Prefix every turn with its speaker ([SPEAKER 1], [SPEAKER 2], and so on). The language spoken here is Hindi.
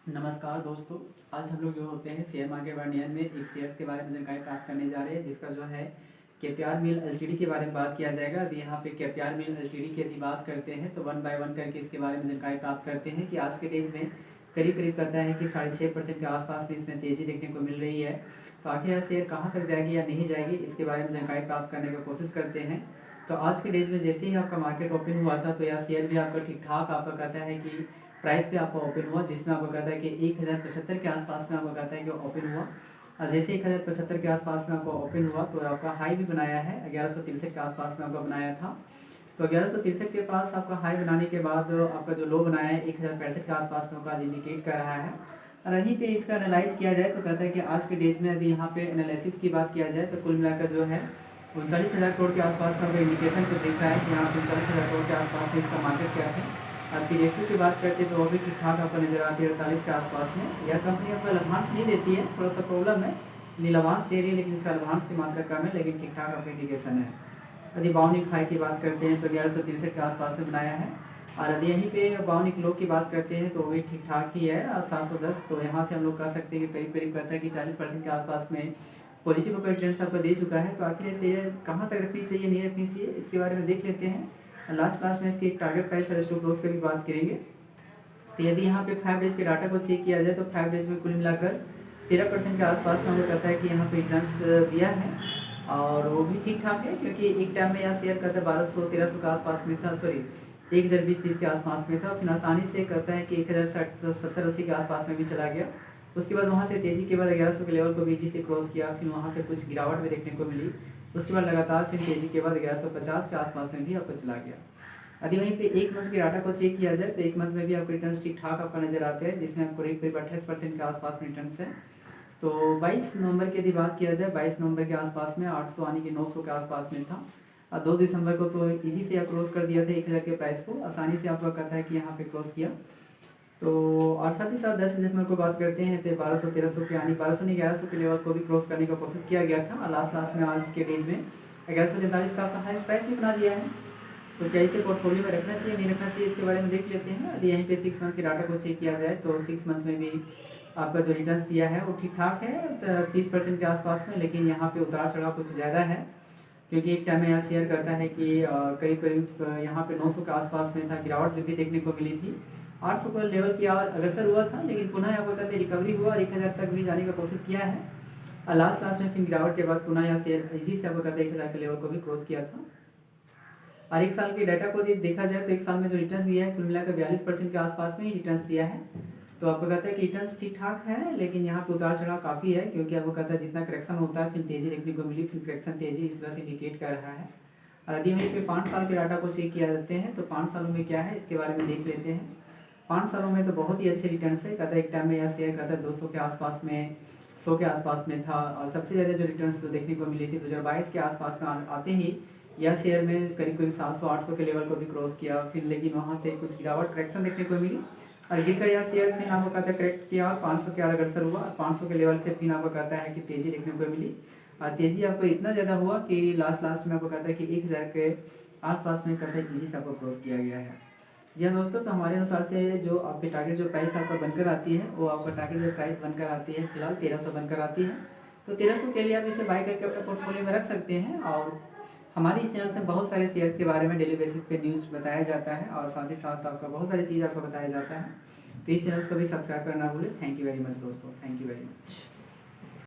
[SPEAKER 1] नमस्कार दोस्तों। आज हम लोग जो होते हैं शेयर मार्केट वर्नियर में एक शेयर्स के बारे में जानकारी प्राप्त करने जा रहे हैं, जिसका जो है केपीआर मिल एलटीडी के बारे में बात किया जाएगा। यदि यहाँ पे केपीआर मिल एलटीडी की यदि बात करते हैं तो वन बाय वन करके इसके बारे में जानकारी प्राप्त करते हैं कि आज के डेज में करीब करीब कहता है कि 6.5% के आसपास में इसमें तेज़ी देखने को मिल रही है। तो आखिर यह शेयर कहाँ तक जाएगी या नहीं जाएगी, इसके बारे में जानकारी प्राप्त करने की कोशिश करते हैं। तो आज के डेज में जैसे ही आपका मार्केट ओपन हुआ था तो यह शेयर भी आपका ठीक ठाक आपका कहता है कि प्राइस पे आपका ओपन हुआ, जिसमें आपको कहता है कि 1075 के आसपास में आपको कहता है कि ओपन हुआ। और जैसे 1075 के आसपास में आपको ओपन हुआ तो आपका हाई भी बनाया है 1163 के आसपास में आपका बनाया था। तो 1163 के पास आपका हाई बनाने के बाद आपका जो लो बनाया है 1065 के आसपास में आपका इंडिकेट कर रहा है। और यहीं पे इसका एनालाइज किया जाए तो कहता है कि आज के डेज में यदि यहाँ पे एनालिसिस की बात किया जाए तो कुल मिलाकर जो है 39,000 करोड़ के आसपास में आपका इंडिकेशन तो दिख रहा है कि यहाँ 39,000 करोड़ के आसपास में इसका मार्केट कैप है। अब की रेशियो की बात करते हैं तो वो भी ठीक ठाक आपको नजर आती है 48 के आसपास में। यह कंपनी आपको लाभांश नहीं देती है, थोड़ा सा प्रॉब्लम है, नहीं लाभांश दे रही है लेकिन इसका लाभांश की मात्रा कम है, लेकिन ठीक ठाक आपका इंडिकेशन है। यदि बाउनिक हाई की बात करते हैं तो 1163 के आसपास में बनाया है। और यदि यहीं पे बाउनिक लो की बात करते हैं तो वो भी ठीक ठाक ही है 710। तो यहाँ से हम लोग कह सकते हैं कि करीब करीब कहता है कि 40% के आसपास में पॉजिटिव अपना ट्रेंड आपको दे चुका है। तो आखिर से कहाँ तक रखनी चाहिए नहीं रखनी चाहिए इसके बारे में देख लेते हैं। लास्ट में इसकी एक टारगेट प्राइस और स्टॉप लॉस की भी बात करेंगे। तो यदि यहाँ पे 5 डेज के डाटा को चेक किया जाए तो 5 डेज में कुल मिलाकर 13% के आसपास में हमें कहता है कि यहाँ पे रिटर्न दिया है और वो भी ठीक ठाक है, क्योंकि एक टाइम में यह शेयर कहता है 1200-1300 के आसपास में था, सॉरी 1020-30 के आसपास में था। फिर आसानी से कहता है कि 1070-80 के आसपास में भी चला गया। उसके बाद वहाँ से तेज़ी के बाद 1100 के लेवल को बीजी से क्रॉस किया, फिर वहाँ से कुछ गिरावट भी देखने को मिली। उसके बाद लगातार फिर तेज़ी के बाद 1150 के आसपास में भी आपको चला गया। यदि वहीं पे एक मंथ के डाटा को चेक किया जाए तो एक मंथ में भी आपको रिटर्न ठीक ठाक आपका नजर आते हैं, जिसमें आपको करीब 28% के आसपास में रिटर्न है। तो 22 नवंबर की यदि बात किया जाए 22 नवंबर के आसपास में 800 आने की 900 के आसपास में था। और 2 दिसंबर को तो इजी से आप क्रॉस कर दिया था 1000 के प्राइस को, आसानी से आपका कहता है कि यहाँ पे क्रॉस किया। तो और साथ ही साथ 10 दिसंबर को बात करते हैं तो 1200-1300 के यानी 1200 नहीं 1100 के लेवल को भी क्रॉस करने का कोशिश किया गया था। और लास्ट में आज के डेज में 1143 का आपका हाईएस्ट प्राइस भी बना दिया है। तो क्या इसे पोर्टफोलियो में रखना चाहिए नहीं रखना चाहिए इसके बारे में देख लेते हैं। यदि यहीं पे 6 मंथ के डाटा को चेक किया जाए तो 6 मंथ में भी आपका जो रिटर्न्स दिया है वो ठीक ठाक है 30% के आसपास में, लेकिन यहाँ पे उतार चढ़ाव कुछ ज़्यादा है, क्योंकि एक टाइम में यह शेयर करता है कि करीब करीब यहाँ पे 900 के आसपास में था, गिरावट भी देखने को मिली थी। 800 का लेवल की और अग्रसर हुआ था, लेकिन पुनः यहाँ पर कहते रिकवरी हुआ और 1000 तक भी जाने का कोशिश किया है। और लास्ट में फिर गिरावट के बाद पुनः यह शेयर इजी से आपको कहते हैं 1000 के लेवल को भी क्रॉस किया था। और एक साल के डाटा को देखा जाए तो एक साल में जो रिटर्न्स दिया है कुल मिलाकर 42% के आसपास में ही रिटर्न्स दिया है। तो आपको कहता है कि रिटर्न्स ठीक ठाक है, लेकिन यहाँ पे उतार चढ़ाव काफ़ी है, क्योंकि आपको कहता है जितना करेक्शन होता है फिर तेज़ी देखने को मिली, फिर करेक्शन तेज़ी इस तरह से इंडिकेट कर रहा है। और यदि वहीं पे 5 साल के डाटा को चेक किया जाते हैं तो 5 सालों में क्या है इसके बारे में देख लेते हैं। 5 सालों में तो बहुत ही अच्छे रिटर्न्स है। कहता है एक टाइम में यह शेयर कहता है 200 के आसपास में 100 के आसपास में था, और सबसे ज़्यादा जो रिटर्न्स देखने को मिली थी 2022 के आसपास में आते ही यह शेयर में करीब करीब 700-800 के लेवल को भी क्रॉस किया, फिर लेकिन वहाँ से कुछ गिरावट करेक्शन देखने को मिली और गिर कर यह शेयर फिर आपको कहता है करेक्ट किया 500 के अग्रसर हुआ। 500 के लेवल से फिर आपको कहता है कि तेज़ी देखने को मिली, और तेज़ी आपको इतना ज़्यादा हुआ कि लास्ट में आपको कहता है कि 1000 के आसपास में कहता है ईजी से आपको क्रॉस किया गया है। जी हाँ दोस्तों, तो हमारे अनुसार से जो आपके टारगेट जो प्राइस आपका बनकर आती है वो आपका टारगेट जो प्राइस बनकर आती है फिलहाल 1300 बनकर आती है। तो 1300 के लिए आप इसे बाय करके अपने पोर्टफोलियो में रख सकते हैं। और हमारी इस चैनल से बहुत सारे शेयर्स के बारे में डेली बेसिस पे न्यूज़ बताया जाता है और साथ ही साथ आपका बहुत सारी चीज़ आपको बताया जाता है। तो इस चैनल को भी सब्सक्राइब करना भूलें। थैंक यू वेरी मच दोस्तों, थैंक यू वेरी मच।